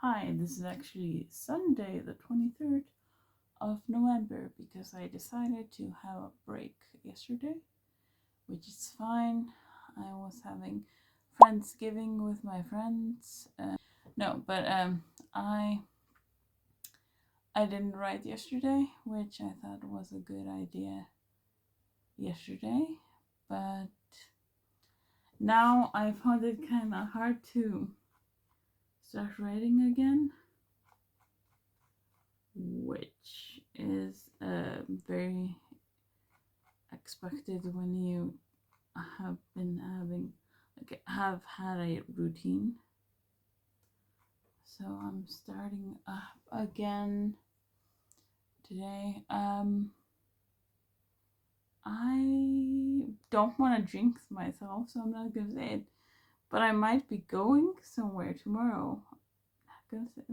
Hi, this is actually Sunday, the 23rd of November, because I decided to have a break yesterday, which is fine. I was having Friendsgiving with my friends. I didn't write yesterday, which I thought was a good idea yesterday, but now I found it kind of hard to start writing again, which is very expected when you have had a routine. So I'm starting up again today. I don't want to jinx myself, so I'm not gonna say it, but I might be going somewhere tomorrow. I'm not gonna say,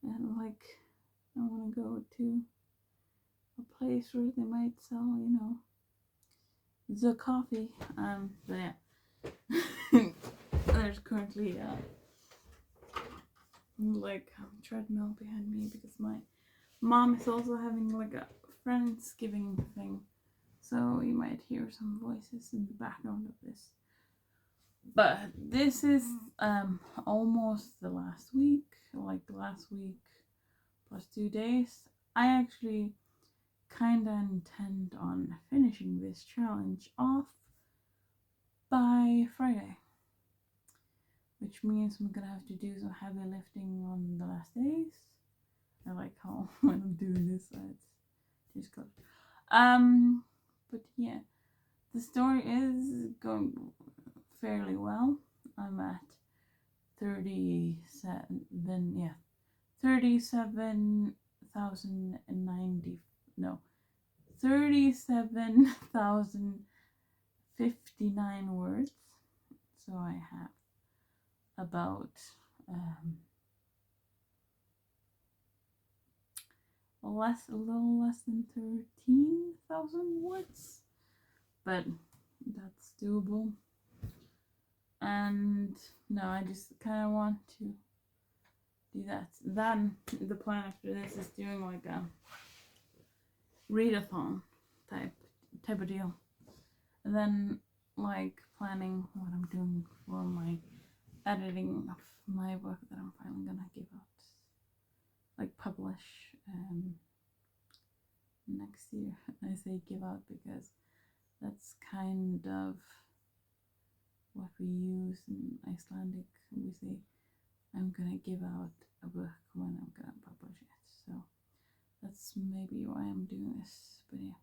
and I want to go to a place where they might sell, the coffee. But yeah, there's currently a treadmill behind me because my mom is also having like a Friendsgiving thing, so you might hear some voices in the background of this. But this is almost the last week, like the last week plus 2 days. I actually kinda intend on finishing this challenge off by Friday, which means I'm gonna have to do some heavy lifting on the last days. I like how when I'm doing this, it's just close. But yeah, the story is going fairly well. I'm at 37,059 words. So I have about a little less than 13,000 words, but that's doable. And no, I just kind of want to do that. Then the plan after this is doing like a readathon type of deal, and then like planning what I'm doing for my editing of my book that I'm finally gonna give out, like publish next year. I say give out because that's kind of what we use in Icelandic. We say I'm gonna give out a book when I'm gonna publish it. So that's maybe why I'm doing this. But yeah,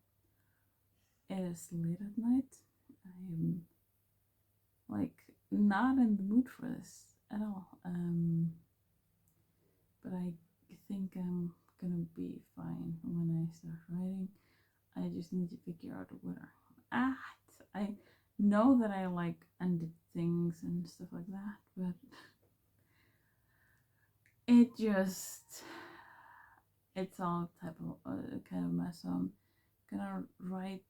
it is late at night. I am not in the mood for this at all. But I think I'm gonna be fine when I start writing. I just need to figure out what I'm at. I know that I ended things and stuff like that, but it's all type of kind of mess. So I'm gonna read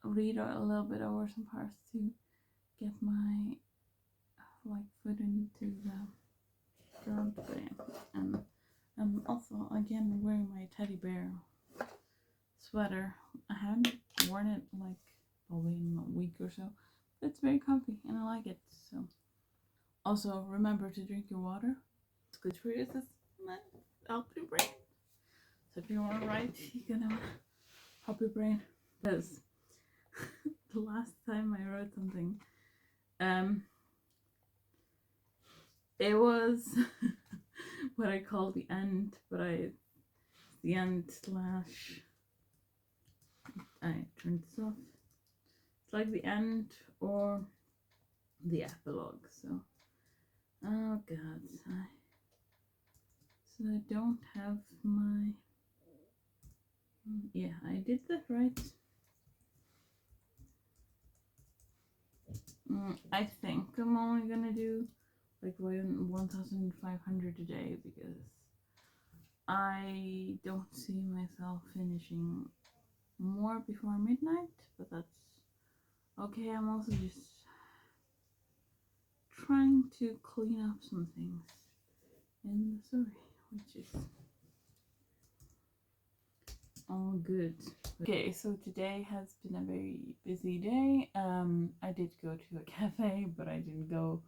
a little bit over some parts to get my foot into the ground. But yeah, and I'm also again wearing my teddy bear sweater. I haven't worn it probably in a week or so, but it's very comfy and I like it. So also remember to drink your water. It's good for you. It's help your brain. So if you want to write, you're gonna help your brain. Because the last time I wrote something, it was what I call the end, but the end slash. I turned this off. It's like the end or the epilogue. So, oh god, so I don't have my. Yeah, I did that right. I think I'm only gonna do 1,500 a day because I don't see myself finishing more before midnight, but that's okay. I'm also just trying to clean up some things in the story, which is all good. Okay, so today has been a very busy day. I did go to a cafe, but I didn't go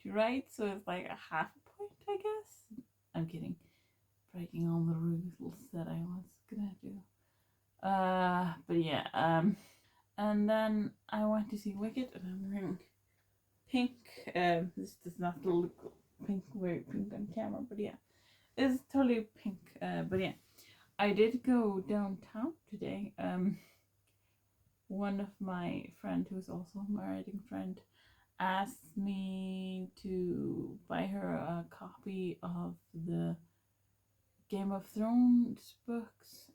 to write, so it's like a half a point, I guess. I'm kidding. Breaking all the rules that I was gonna do. But yeah, and then I went to see Wicked, and I'm wearing pink. This does not look pink, very pink on camera, but yeah, it's totally pink. But yeah, I did go downtown today. One of my friend, who's also my writing friend, asked me to buy her a copy of the Game of Thrones books,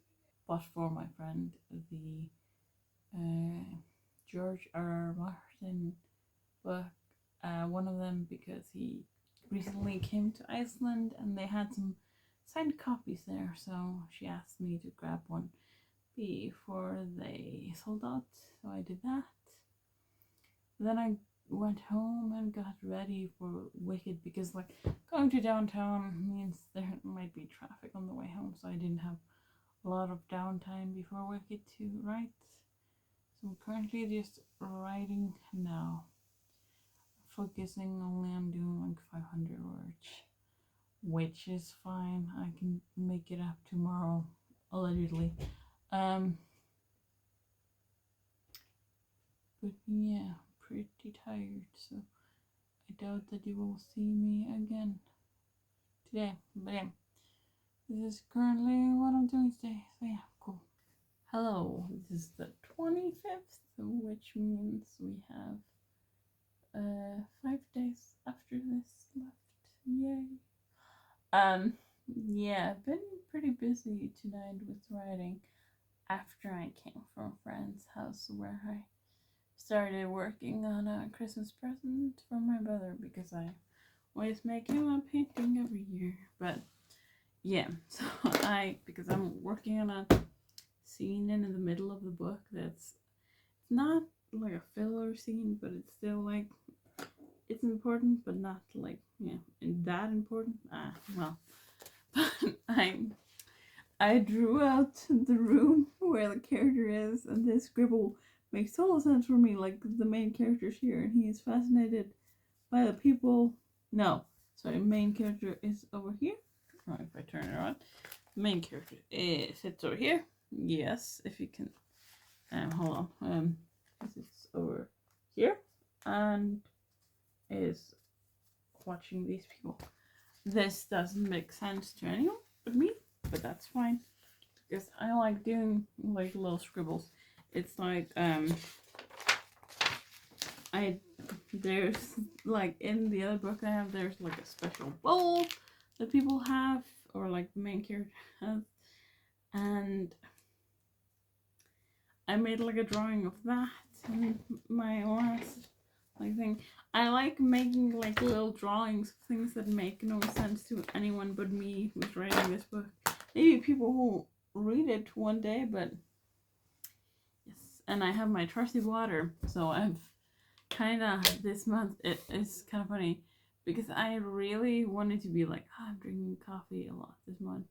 but for my friend, the George R. R. Martin book, one of them, because he recently came to Iceland and they had some signed copies there, so she asked me to grab one before they sold out, so I did that. Then I went home and got ready for Wicked, because like going to downtown means there might be traffic on the way home, so I didn't have a lot of downtime before Wicked to write. So I'm currently just writing now, focusing only on doing like 500 words, which is fine. I can make it up tomorrow, allegedly. But yeah, pretty tired, so I doubt that you will see me again today. But yeah, this is currently what I'm doing today, so yeah, cool. Hello, this is the 25th, which means we have 5 days after this left. Yay. Yeah, I've been pretty busy tonight with writing after I came from a friend's house where I started working on a Christmas present for my brother, because I always make him a painting every year. But yeah, so because I'm working on a scene in the middle of the book that's not like a filler scene, but it's still like, it's important, but not like, yeah, that important. Well, but I drew out the room where the character is, and this scribble makes total sense for me. Like, the main character's here, and he is fascinated by the people. No, sorry, main character is over here. Oh, if I turn it around, the main character sits over here. Yes, if you can. Hold on. It's over here, and is watching these people. This doesn't make sense to anyone but me, but that's fine, because I like doing like little scribbles. It's like there's like in the other book I have, there's like a special bowl that people have, or like the main character has, and I made like a drawing of that in my last like thing. I like making like little drawings of things that make no sense to anyone but me who's writing this book. Maybe people who read it one day, but yes. And I have my trusty water, so I've kind of, this month, it's kind of funny, because I really wanted to be like, oh, I'm drinking coffee a lot this month,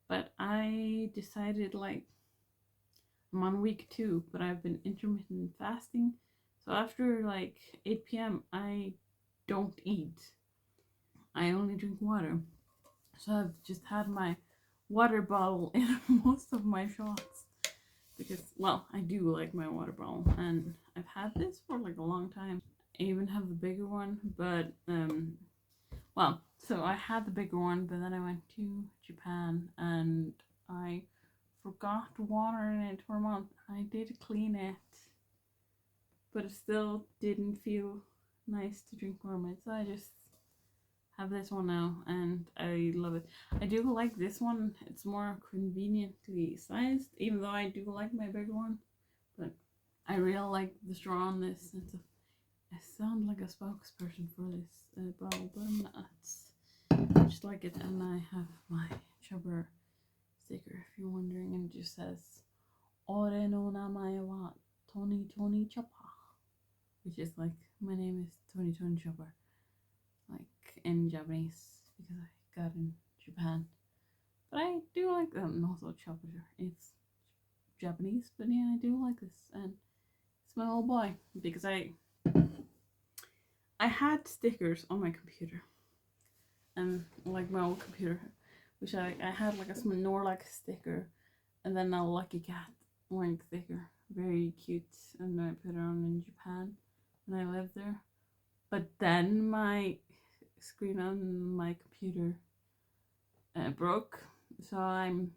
but I decided like, I'm on week 2, but I've been intermittent fasting, so after like 8 p.m. I don't eat. I only drink water. So I've just had my water bottle in most of my shots, because, well, I do like my water bottle, and I've had this for like a long time. I even have the bigger one, but well, so I had the bigger one, but then I went to Japan and I forgot water in it for a month. I did clean it, but it still didn't feel nice to drink warm it, so I just have this one now, and I love it. I do like this one. It's more conveniently sized, even though I do like my bigger one, but I really like the straw on this. I sound like a spokesperson for this bottle, but I'm not. I just like it, and I have my chubber sticker, if you're wondering, and it just says Ore no namae wa Tony Chopper, which is like, my name is Tony Chopper, like in Japanese, because I got in Japan. But I do like them. Also, chapter. It's Japanese, but yeah, I do like this, and it's my little boy because I had stickers on my computer, and like my old computer, which I had like a Snorlax sticker, and then a Lucky Cat like sticker, very cute, and I put it on in Japan when I lived there. But then my screen on my computer broke, so I'm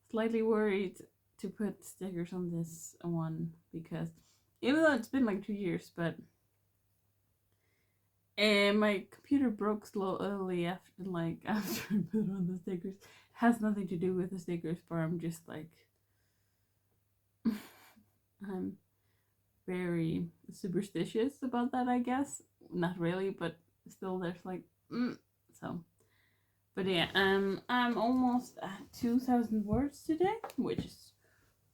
slightly worried to put stickers on this one because even though it's been like 2 years, but my computer broke slowly after after I put on the stickers. It has nothing to do with the stickers, but I'm just like I'm very superstitious about that, I guess. Not really, but still there's like so. But yeah, I'm almost at 2,000 words today, which is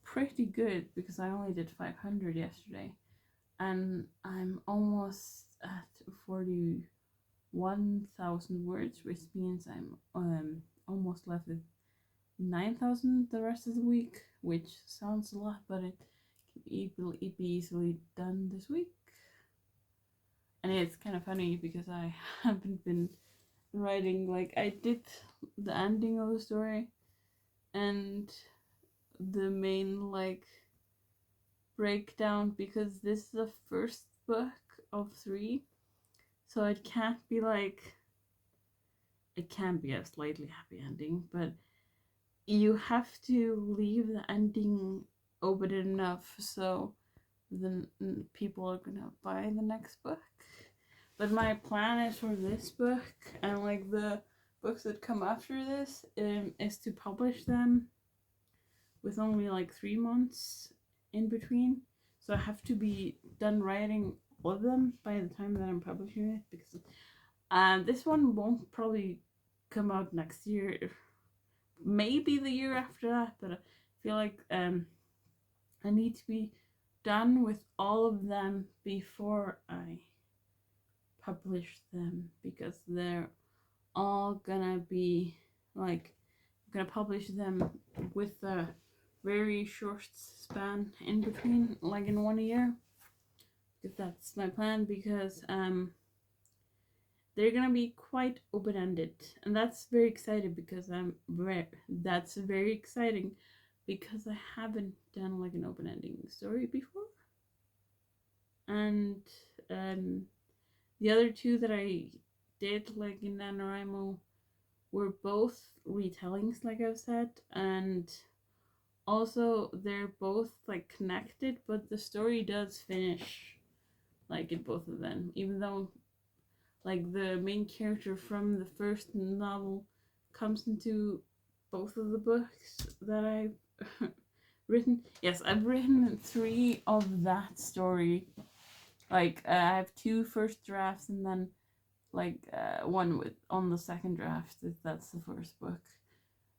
pretty good because I only did 500 yesterday, and I'm almost at 41,000 words, which means I'm almost left with 9,000 the rest of the week, which sounds a lot, but it can be easily done this week. And it's kind of funny because I haven't been writing, like I did the ending of the story and the main like breakdown because this is the first book of 3, so it can't be like, it can be a slightly happy ending, but you have to leave the ending open enough so the people are gonna buy the next book. But my plan is for this book and like the books that come after this is to publish them with only like 3 months in between. So I have to be done writing all of them by the time that I'm publishing it, because this one won't probably come out next year, maybe the year after that, but I feel like I need to be done with all of them before I publish them, because they're all gonna be like, I'm gonna publish them with a very short span in between, like in 1 year, because that's my plan, because they're gonna be quite open-ended, and that's very exciting because that's very exciting because I haven't done like an open-ending story before. And the other 2 that I did like in NaNoWriMo were both retellings, like I've said, and also they're both like connected, but the story does finish like in both of them, even though like the main character from the first novel comes into both of the books that I've written. Yes, I've written 3 of that story. Like I have 2 first drafts and then like one with on the second draft, if that's the first book.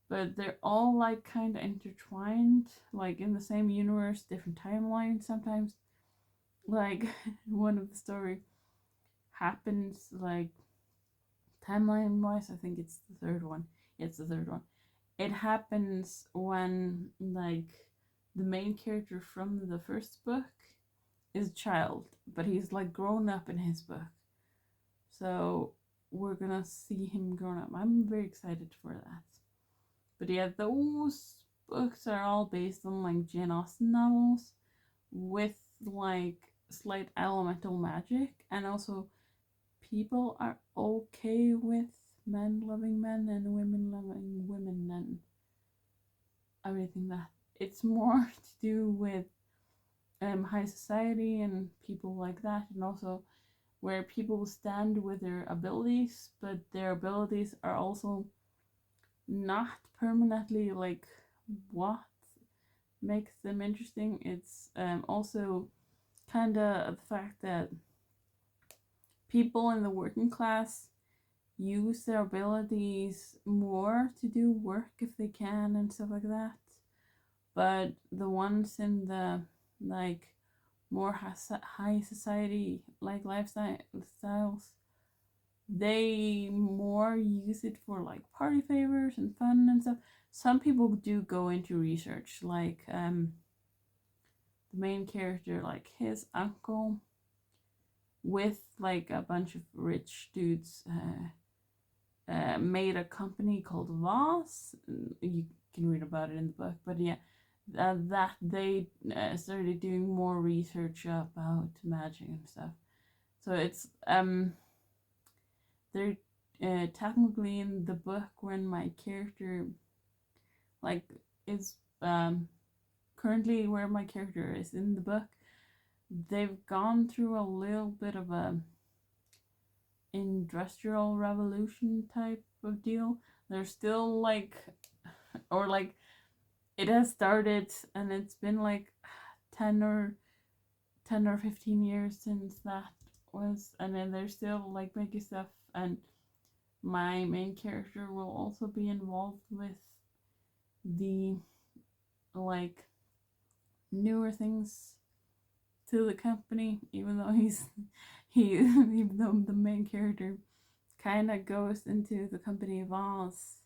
But they're all like kind of intertwined, like in the same universe, different timelines sometimes. Like one of the story happens like timeline wise, I think it's the third one. Yeah, it's the third one. It happens when like the main character from the first book is a child, but he's like grown up in his book. So we're gonna see him grown up. I'm very excited for that. But yeah, those books are all based on like Jane Austen novels with like slight elemental magic, and also people are okay with men loving men and women loving women and everything. That it's more to do with high society and people like that, and also where people stand with their abilities, but their abilities are also not permanently like what makes them interesting. It's also kind of the fact that people in the working class use their abilities more to do work if they can and stuff like that, but the ones in the like more high society like lifestyles, they more use it for like party favors and fun and stuff. Some people do go into research, like the main character, like his uncle, with like a bunch of rich dudes, made a company called Voss. You can read about it in the book, but yeah, that they started doing more research about magic and stuff. So it's they're technically in the book when my character like is currently where my character is in the book, they've gone through a little bit of a industrial revolution type of deal. They're still like, or like it has started and it's been like 10 or 15 years since that was, and then they're still like making stuff, and my main character will also be involved with the like newer things to the company, even though even though the main character kind of goes into the company of Oz.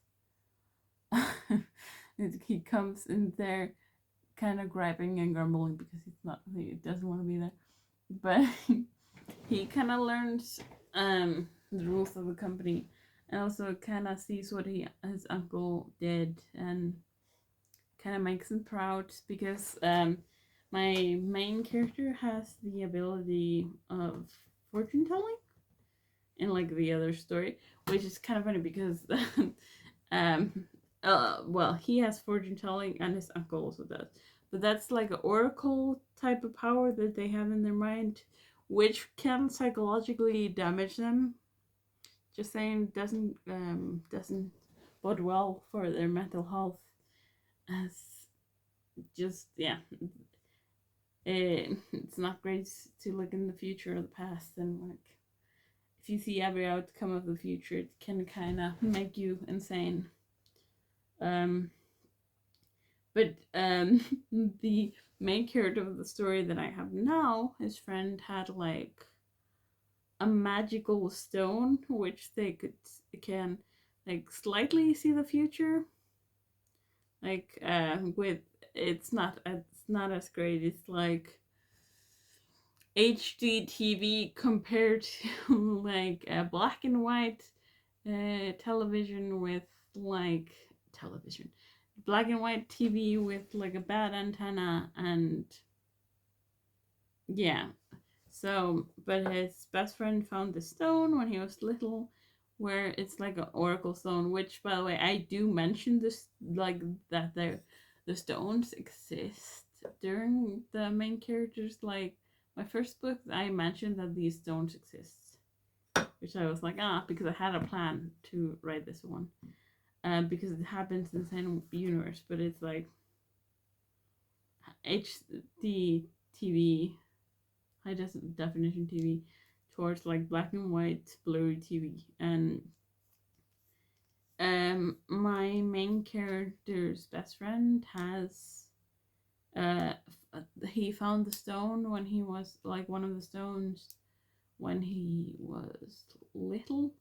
He comes in there kind of griping and grumbling because he doesn't want to be there, but he kind of learns the rules of the company, and also kind of sees what his uncle did, and kind of makes him proud because my main character has the ability of fortune telling in like the other story, which is kind of funny because well, he has fortune telling and his uncle also does, but that's like an oracle type of power that they have in their mind, which can psychologically damage them. Just saying, doesn't bode well for their mental health, as just yeah, it's not great to look in the future or the past, and like if you see every outcome of the future, it can kind of make you insane. Um, but the main character of the story that I have now, his friend had like a magical stone which they can like slightly see the future. Like with it's not as great. It's like HD TV compared to like a black and white television with like television black and white TV with like a bad antenna, and yeah. So, but his best friend found the stone when he was little, where it's like an oracle stone. Which, by the way, I do mention this like that the stones exist during the main characters. Like my first book, I mentioned that these stones exist, which I was like because I had a plan to write this one, because it happens in the same universe, but it's like HD TV, high definition TV, towards like black and white blurry TV. And my main character's best friend has he found the stone when he was like one of the stones when he was little,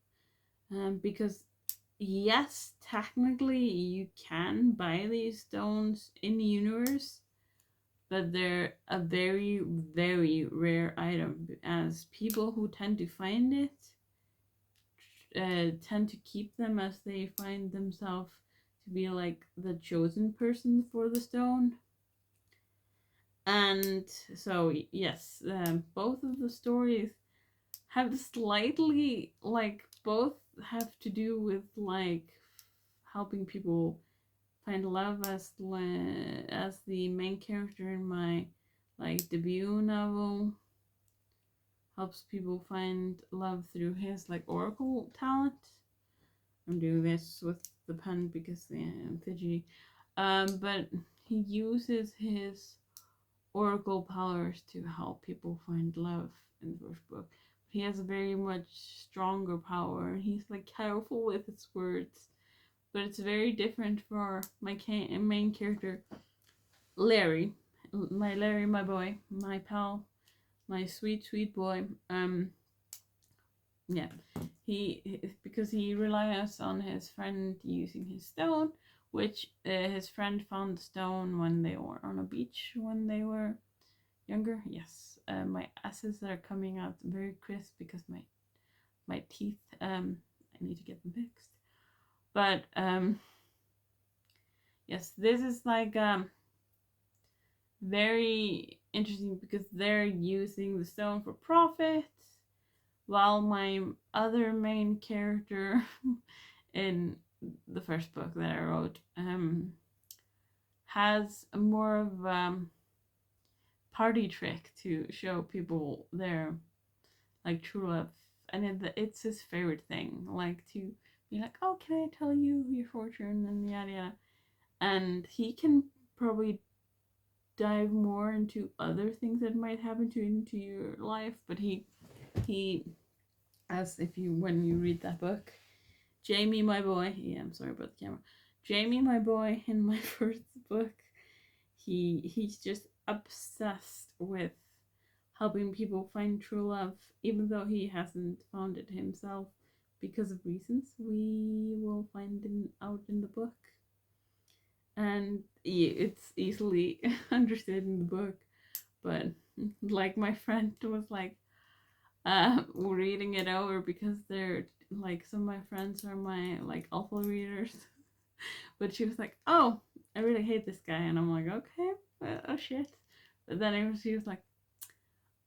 because yes, technically you can buy these stones in the universe, but they're a very, very rare item, as people who tend to find it tend to keep them, as they find themselves to be like the chosen person for the stone. And so, yes, both of the stories have slightly, like, both have to do with like helping people find love, as the main character in my like debut novel helps people find love through his like oracle talent. I'm doing this with the pen because I'm fidgety. But he uses his oracle powers to help people find love in the first book. He has a very much stronger power. He's like careful with his words, but it's very different for my main character, Larry. My boy, my pal, my sweet, sweet boy. yeah, because he relies on his friend using his stone, which his friend found the stone when they were on a beach when they were younger. Yes, my S's are coming out very crisp because my teeth, I need to get them fixed. But yes, this is like very interesting because they're using the stone for profit, while my other main character in the first book that I wrote has more of party trick to show people their like true love, and it's his favorite thing, like to be like, oh, can I tell you your fortune and yada yada, and he can probably dive more into other things that might happen to into your life, but he as if you when you read that book, Jamie, my boy. Yeah, I'm sorry about the camera. Jamie, my boy, in my first book, he's just obsessed with helping people find true love, even though he hasn't found it himself because of reasons we will find out in the book. And yeah, it's easily understood in the book, but like my friend was like, reading it over because they're like some of my friends are my like alpha readers. But she was like, "Oh, I really hate this guy," and I'm like, "Okay, oh shit." But then she was like,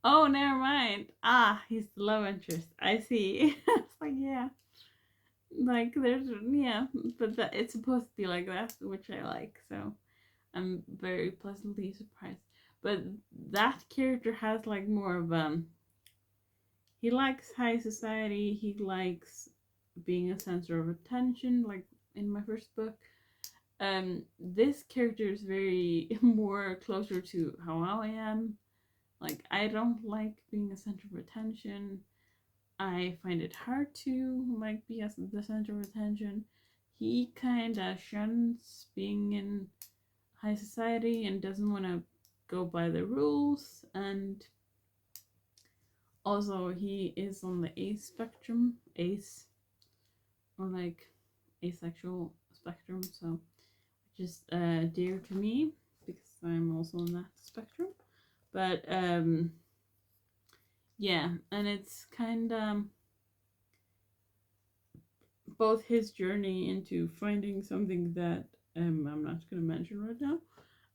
"Oh, never mind. Ah, he's the love interest. I see." It's like, yeah, like there's yeah, but it's supposed to be like that, which I like. So I'm very pleasantly surprised. But that character has like more of he likes high society. He likes being a center of attention, like in my first book. This character is very more closer to how I am. Like, I don't like being a center of attention. I find it hard to like be as the center of attention. He kind of shuns being in high society and doesn't want to go by the rules, and also he is on the ace spectrum, ace, or like asexual spectrum, so which is dear to me because I'm also on that spectrum. But yeah, and it's kind of both his journey into finding something that I'm not going to mention right now,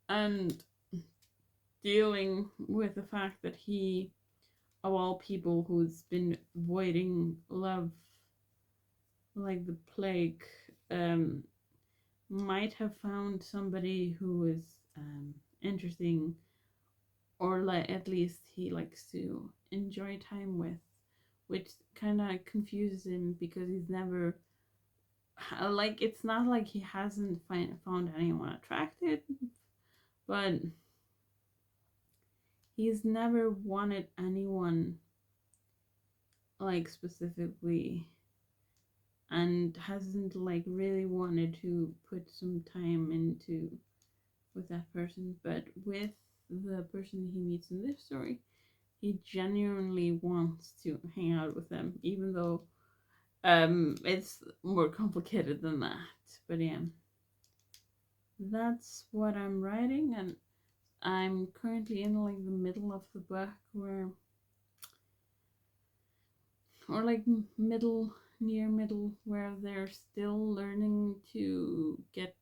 and dealing with the fact that he, of all people, who's been avoiding love like the plague, um, might have found somebody who is interesting, or like at least he likes to enjoy time with, which kind of confuses him because he's never like it's not like he hasn't found anyone attractive, but he's never wanted anyone like specifically, and hasn't like really wanted to put some time into with that person. But with the person he meets in this story, he genuinely wants to hang out with them, even though it's more complicated than that. But yeah, that's what I'm writing, and I'm currently in like the middle of the book where, or like middle, near middle, where they're still learning to get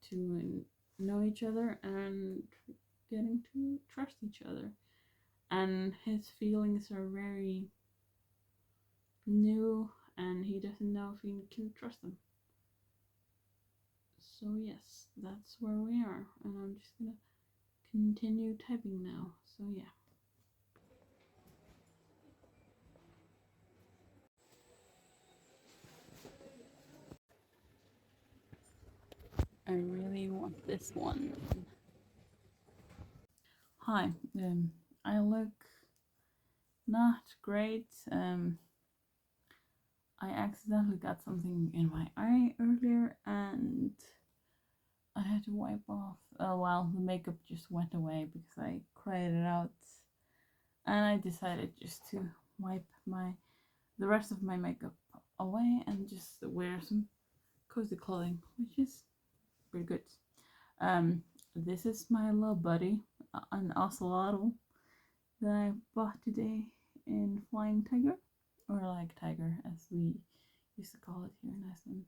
to know each other and getting to trust each other. And his feelings are very new, and he doesn't know if he can trust them. So yes, that's where we are, and I'm just gonna continue typing now. So yeah. I really want this one. Hi, I look not great. I accidentally got something in my eye earlier, and I had to wipe off. Well, the makeup just went away because I cried it out, and I decided just to wipe my the rest of my makeup away and just wear some cozy clothing, which is pretty good. This is my little buddy, an ocelotl that I bought today in Flying Tiger, or like Tiger as we used to call it here in Iceland.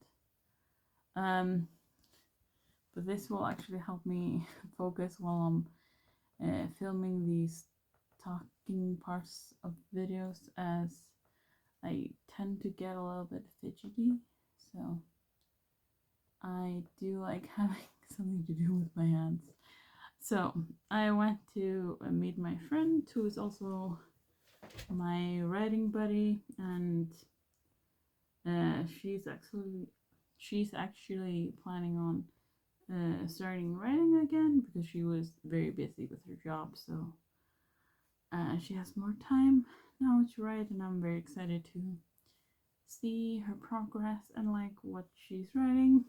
But this will actually help me focus while I'm filming these talking parts of videos, as I tend to get a little bit fidgety, so I do like having something to do with my hands. So I went to meet my friend, who is also my writing buddy, and she's actually planning on starting writing again, because she was very busy with her job, so she has more time now to write, and I'm very excited to see her progress and like what she's writing.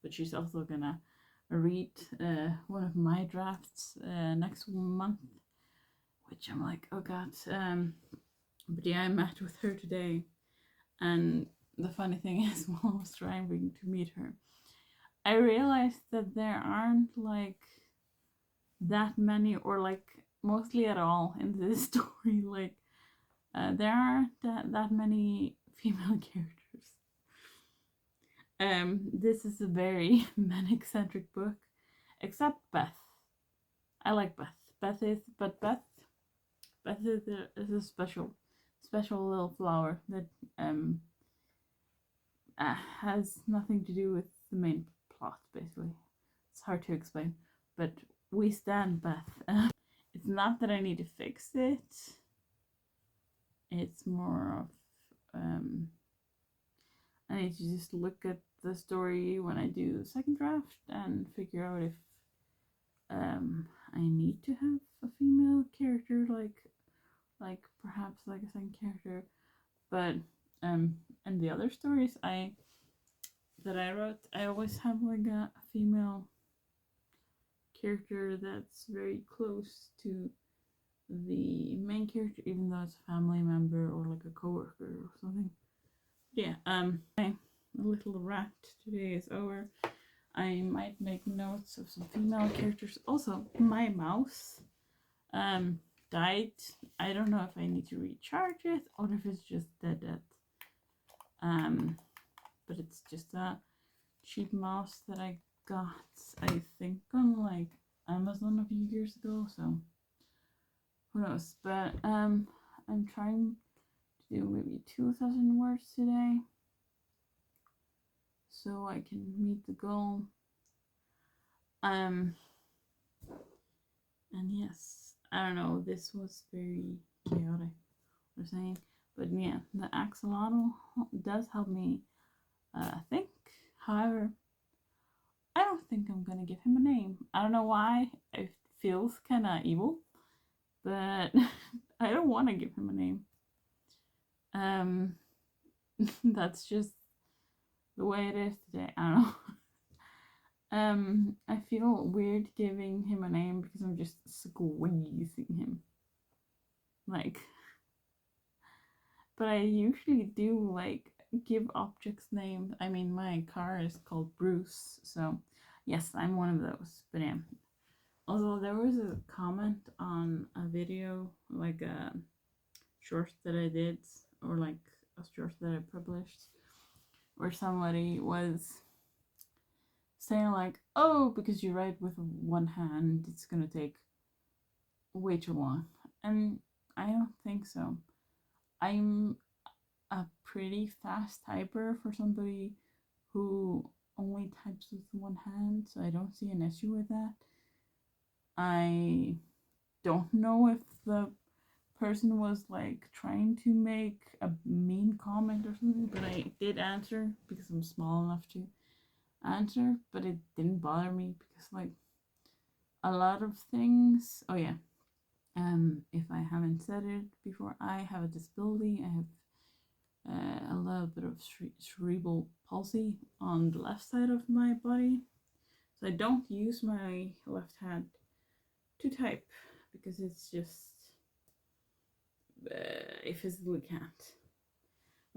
But she's also gonna read one of my drafts next month, which I'm like, oh god. But yeah, I met with her today, and the funny thing is, while I was trying to meet her, I realized that there aren't like that many, or like mostly at all, in this story. Like there aren't that many female characters. This is a very man-eccentric book, except Beth. I like Beth. Beth is a special little flower that has nothing to do with the main plot, basically. It's hard to explain, but we stand Beth. It's not that I need to fix it. It's more of I need to just look at the story when I do the second draft and figure out if I need to have a female character, like perhaps like a second character. But and the other stories that I wrote, I always have like a female character that's very close to the main character, even though it's a family member or like a coworker or something. Yeah, my little rant today is over. I might make notes of some female characters. Also, my mouse died. I don't know if I need to recharge it or if it's just dead. But it's just a cheap mouse that I got, I think, on like Amazon a few years ago. So who knows? But I'm trying to do maybe 2,000 words today, so I can meet the goal. And yes, I don't know, this was very chaotic, we're saying, but yeah, the axolotl does help me think. However, I don't think I'm gonna give him a name. I don't know why. It feels kind of evil, but I don't want to give him a name. That's just the way it is today. I don't know. I feel weird giving him a name because I'm just squeezing him. Like, but I usually do like give objects names. I mean, my car is called Bruce, so yes, I'm one of those. But yeah. Also, there was a comment on a video, like a short that I did, or like a short that I published, where somebody was saying like, oh, because you write with one hand, it's gonna take way too long. And I don't think so. I'm a pretty fast typer for somebody who only types with one hand, so I don't see an issue with that. I don't know if the person was like trying to make a mean comment or something, but I did answer because I'm small enough to answer, but it didn't bother me because like a lot of things. Oh yeah, if I haven't said it before, I have a disability. I have a little bit of cerebral palsy on the left side of my body, so I don't use my left hand to type because it's just I physically can't.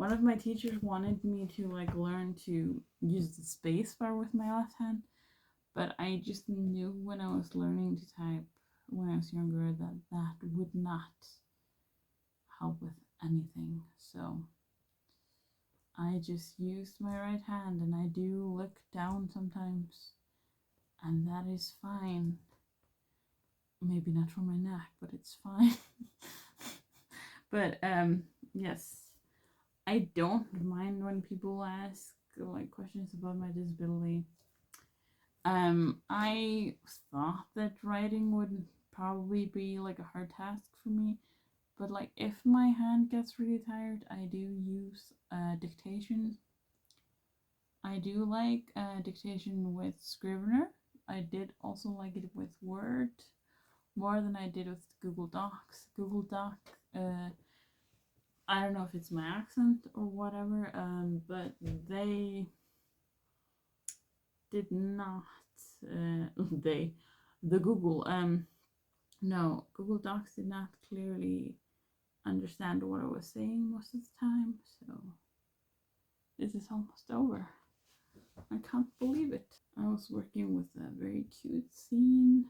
one of my teachers wanted me to like learn to use the space bar with my left hand, but I just knew when I was learning to type when I was younger that that would not help with anything. So I just used my right hand, and I do look down sometimes, and that is fine. Maybe not for my neck, but it's fine. But yes, I don't mind when people ask like questions about my disability. I thought that writing would probably be like a hard task for me, but like if my hand gets really tired, I do use dictation. I do like dictation with Scrivener. I did also like it with Word more than I did with Google Docs. Google Doc, I don't know if it's my accent or whatever, but they did not. They, the Google, no, Google Docs did not clearly understand what I was saying most of the time. So this is almost over. I can't believe it. I was working with a very cute scene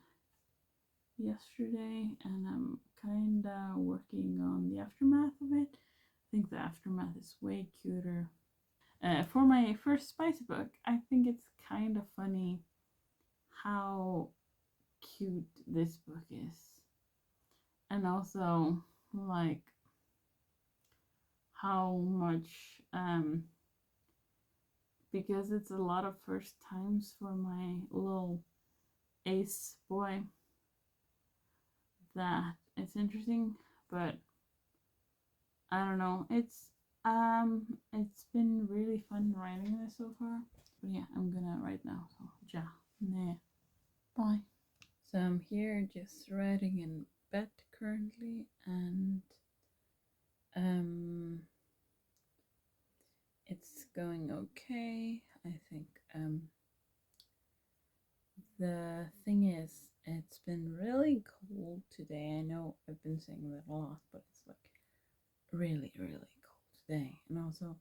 yesterday, and I'm kinda working on the aftermath of it. I think the aftermath is way cuter. For my first spicy book, I think it's kind of funny how cute this book is, and also like how much because it's a lot of first times for my little ace boy, that it's interesting. But I don't know, it's been really fun writing this so far. But yeah, I'm gonna write now, so ja, nah, bye. So I'm here just writing in bed currently, and it's going okay. I think the thing is, it's been really cold today. I know I've been saying that a lot, but it's like really, really cold today. And also,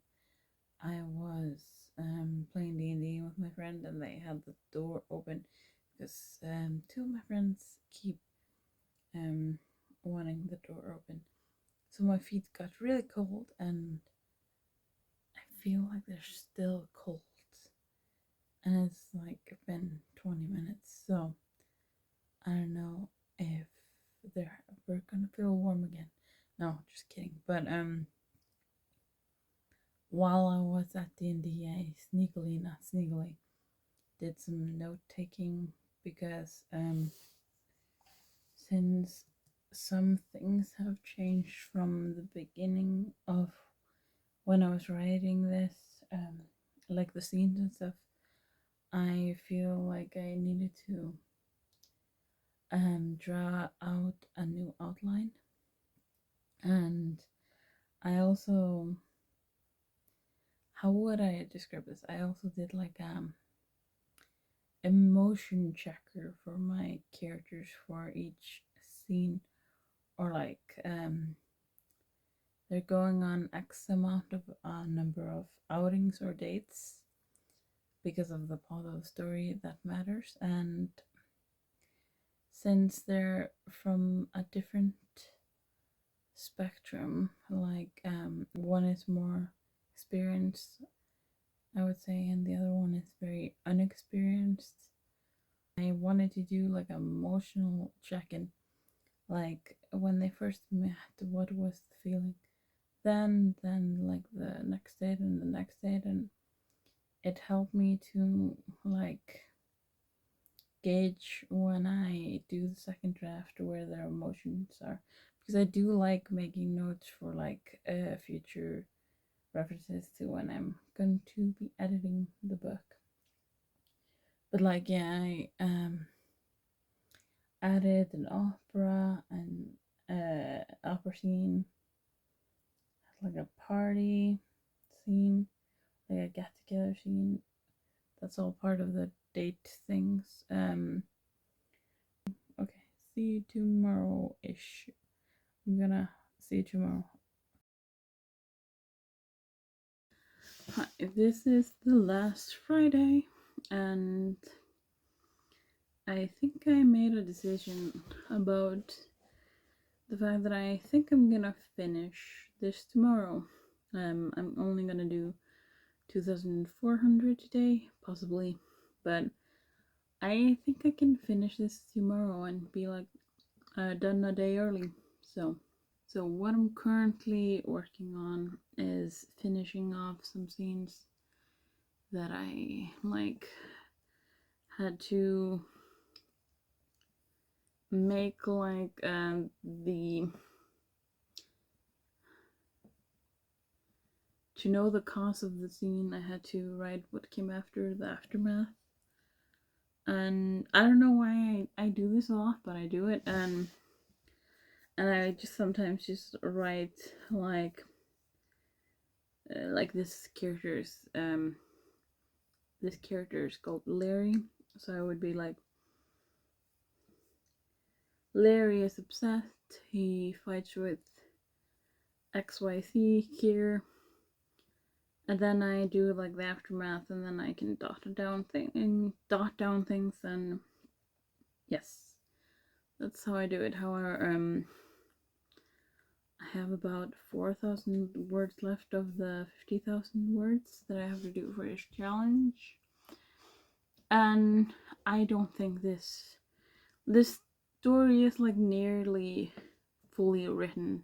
I was playing D&D with my friend, and they had the door open because two of my friends keep wanting the door open. So my feet got really cold, and I feel like they're still cold. And it's like been 20 minutes, so I don't know if they're ever gonna feel warm again. No, just kidding. But while I was at D&D, I sneakily, not sneakily, did some note taking because since some things have changed from the beginning of when I was writing this, like the scenes and stuff, I feel like I needed to draw out a new outline. And I also, how would I describe this? I also did like emotion checker for my characters for each scene, or like they're going on X amount of number of outings or dates because of the part of the story that matters. And since they're from a different spectrum, like one is more experienced, I would say, and the other one is very unexperienced, I wanted to do like an emotional check-in, like when they first met, what was the feeling, then like the next date and the next date, and it helped me to like gauge when I do the second draft where their emotions are, because I do like making notes for like future references to when I'm going to be editing the book. But like yeah, I added an opera and opera scene, like a party scene, like a get together scene. That's all part of the date things. Okay, see you tomorrow ish. I'm gonna see you tomorrow. Hi, this is the last Friday, and I think I made a decision about the fact that I think I'm gonna finish this tomorrow. I'm only gonna do 2,400 today, possibly, but I think I can finish this tomorrow and be like done a day early. So what I'm currently working on is finishing off some scenes that I had to make to know the cause of the scene. I had to write what came after the aftermath, and I don't know why I do this a lot, but I do it, and I just sometimes just write like this character is called Larry, so I would be like, Larry is obsessed, he fights with XYZ here, and then I do like the aftermath, and then I can dot down things, and yes, that's how I do it. However, I have about 4,000 words left of the 50,000 words that I have to do for this challenge, and I don't think this story is like nearly fully written,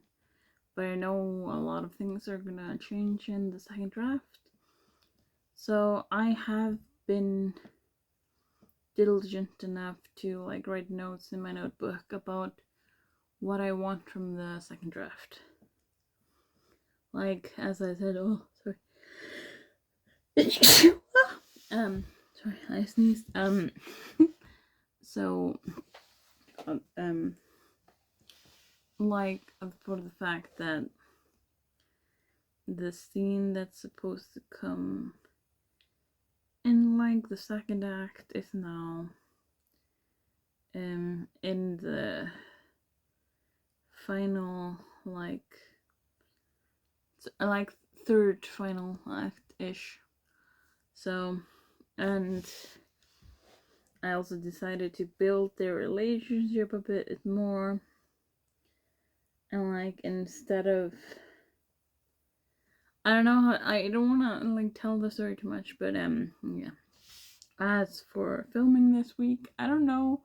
but I know a lot of things are gonna change in the second draft. So I have been diligent enough to like write notes in my notebook about what I want from the second draft. Like, as I said, sorry, I sneezed. So, like, for the fact that the scene that's supposed to come in like the second act is now in the final like third final act-ish. So, and I also decided to build their relationship a bit more, and like instead of, I don't know how, I don't want to like tell the story too much, but yeah. As for filming this week, I don't know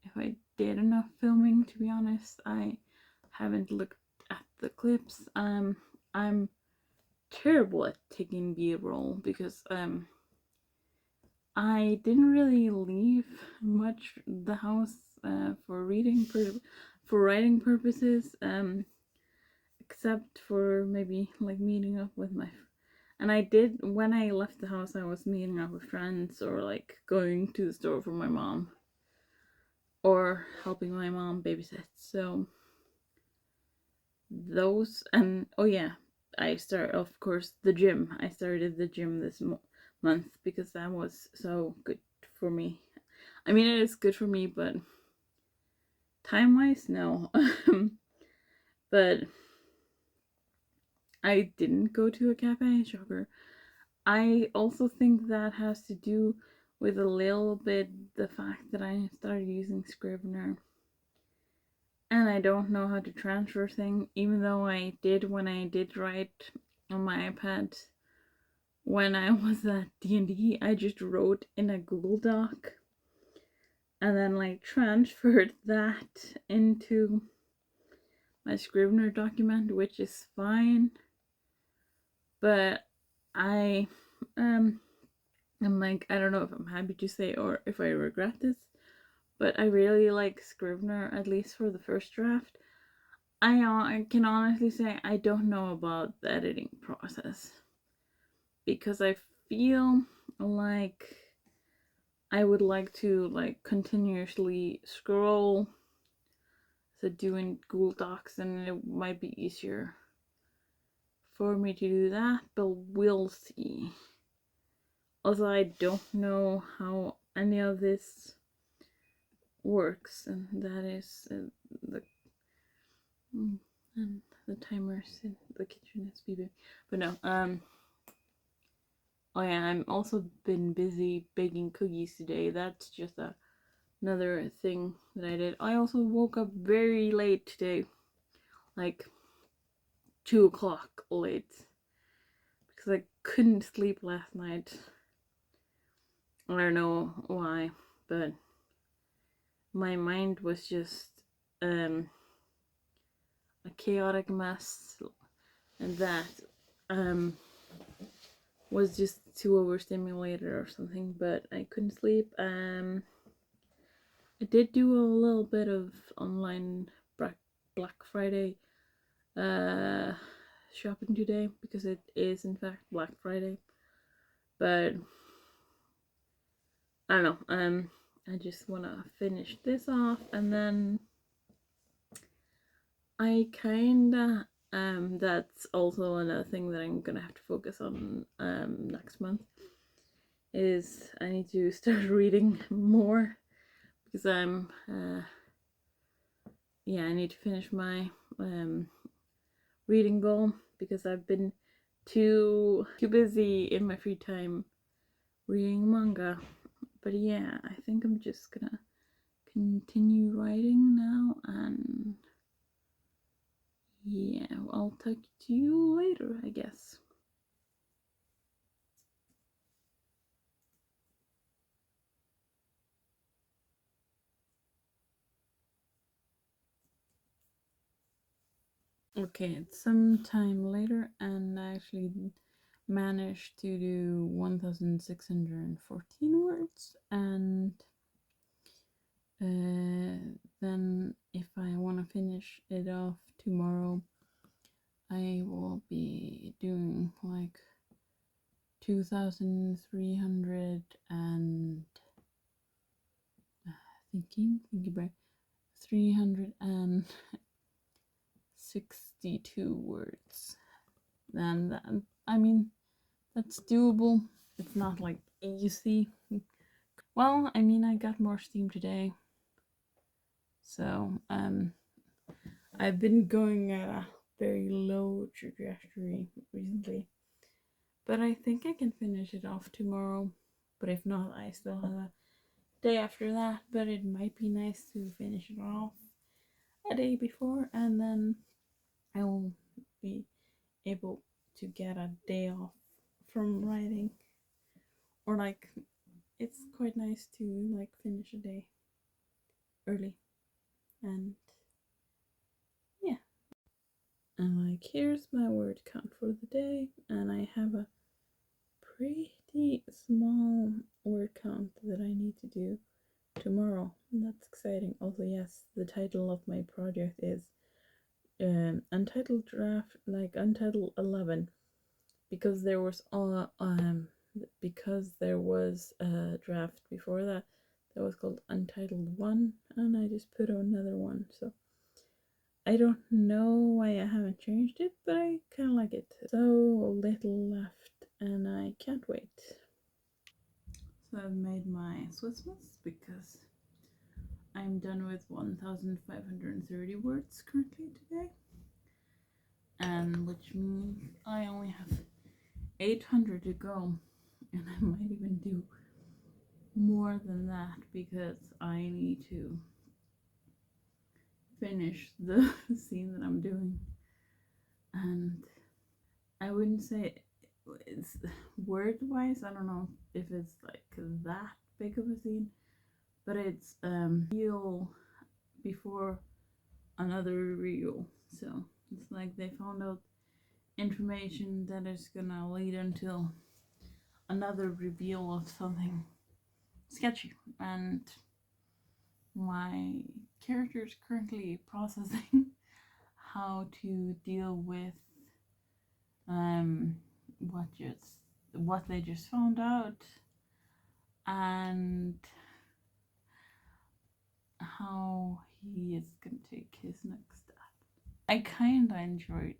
if I did enough filming, to be honest. I haven't looked at the clips. I'm terrible at taking B-roll because I didn't really leave much the house for writing purposes, except for maybe like meeting up with and I did, when I left the house, I was meeting up with friends or like going to the store for my mom or helping my mom babysit. So those, and oh yeah, I started, of course, the gym. I started the gym this month because that was so good for me. I mean, it is good for me, but time-wise, no. But I didn't go to a cafe, shocker. I also think that has to do with a little bit the fact that I started using Scrivener. And I don't know how to transfer things, even though I did when I did write on my iPad. When I was at D&D, I just wrote in a Google Doc and then like transferred that into my Scrivener document, which is fine. But I'm like, I don't know if I'm happy to say or if I regret this, but I really like Scrivener, at least for the first draft. I can honestly say I don't know about the editing process because I feel like I would like to like continuously scroll, so doing Google Docs, and it might be easier for me to do that, but we'll see. Also, I don't know how any of this works, and that is and the timers in the kitchen is beeping. But no, Oh yeah, I'm also been busy baking cookies today. That's just another thing that I did. I also woke up very late today, like 2 o'clock late, because I couldn't sleep last night. I don't know why, but my mind was just um a chaotic mess, and that um was just too overstimulated or something. But I couldn't sleep. I did do a little bit of online Black Friday uh shopping today, because it is in fact Black Friday. But I don't know. I just wanna finish this off, and then I kinda that's also another thing that I'm gonna have to focus on next month, is I need to start reading more, because I need to finish my reading goal, because I've been too busy in my free time reading manga. But yeah, I think I'm just gonna continue writing now, and yeah, I'll talk to you later, I guess. Okay, it's some time later, and I actually managed to do 1614 words, and then if I want to finish it off tomorrow, I will be doing like 2300 and thinking about 362 words. Then that, I mean, that's doable. It's not like easy. Well, I mean, I got more steam today, so I've been going at a very low trajectory recently, but I think I can finish it off tomorrow. But if not, I still have a day after that. But it might be nice to finish it off a day before, and then I will be able to get a day off from writing. Or like, it's quite nice to like finish a day early, and yeah. And like, here's my word count for the day, and I have a pretty small word count that I need to do tomorrow, and that's exciting. Also, yes, the title of my project is Untitled Draft, like Untitled 11, because there was a draft before that was called Untitled 1, and I just put another one. So I don't know why I haven't changed it, but I kind of like it. So little left, and I can't wait. So I've made my Swiss miss, because I'm done with 1,530 words currently today, and which means I only have 800 to go, and I might even do more than that, because I need to finish the scene that I'm doing. And I wouldn't say it's word wise, I don't know if it's like that big of a scene, but it's real before another reveal. So it's like they found out information that is gonna lead until another reveal of something sketchy, and my character is currently processing how to deal with um what they just found out, and how he is gonna take his next step. I kinda enjoyed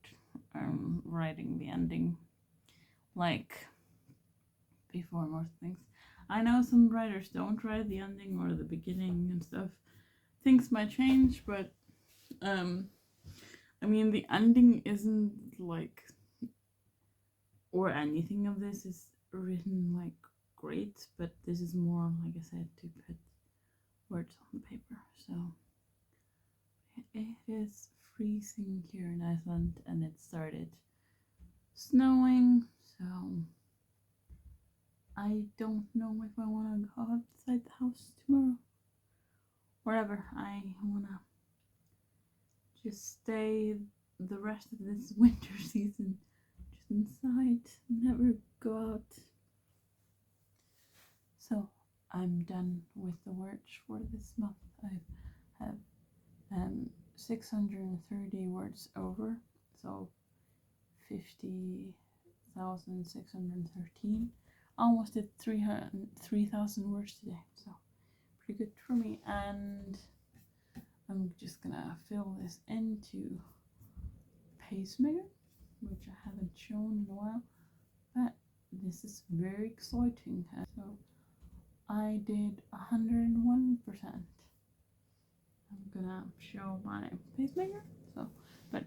writing the ending, like before most things. I know some writers don't write the ending or the beginning and stuff. Things might change, but I mean, the ending isn't like, or anything of this is written like great, but this is more, like I said, to put words on the paper. So it is freezing here in Iceland, and it started snowing, so I don't know if I want to go outside the house tomorrow. Wherever, I want to just stay the rest of this winter season just inside, never go out. So I'm done with the words for this month. I have 630 words over, so 50,613. Almost did 3,000 words today, so pretty good for me. And I'm just gonna fill this into pacemaker, which I haven't shown in a while, but this is very exciting. So I did 101%. I'm gonna show my pacemaker. So, but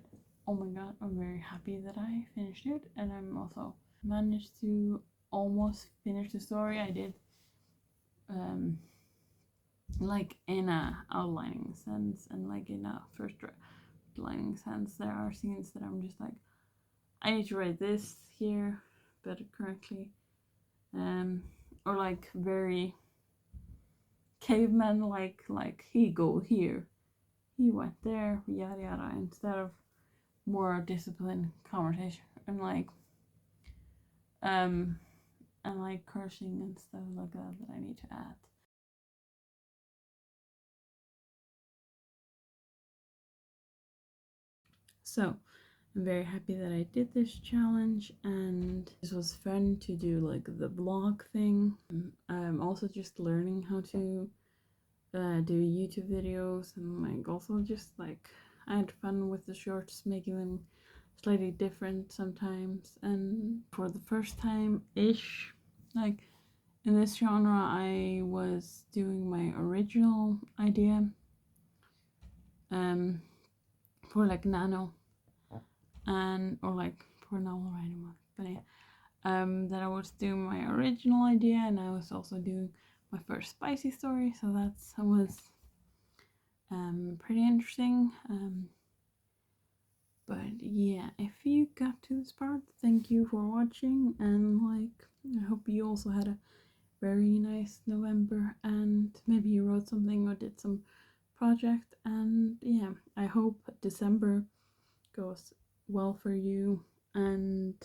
oh my god, I'm very happy that I finished it, and I'm also managed to almost finish the story. I did like in a outlining sense, and like in a first outlining sense, there are scenes that I'm just like, I need to write this here better correctly, or like very caveman like he go here, he went there, yada yada, instead of more disciplined conversation and like cursing and stuff like that I need to add. So I'm very happy that I did this challenge, and this was fun to do, like the vlog thing. I'm also just learning how to do YouTube videos, and like also just like I had fun with the shorts, making them slightly different sometimes. And for the first time ish, like in this genre, I was doing my original idea for like nano and or like for novel writing month, but yeah, that I was doing my original idea, and I was also doing my first spicy story, so that was pretty interesting. But yeah, if you got to this part, thank you for watching, and like I hope you also had a very nice November, and maybe you wrote something or did some project, and yeah, I hope December goes well for you, and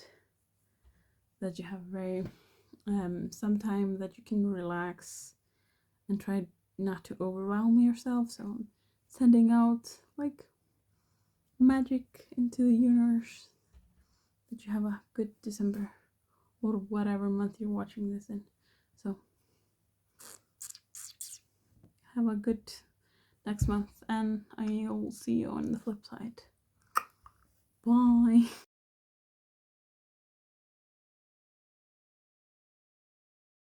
that you have very some time that you can relax and try not to overwhelm yourself. So I'm sending out like magic into the universe, that you have a good December or whatever month you're watching this in. So have a good next month, and I will see you on the flip side. Bye.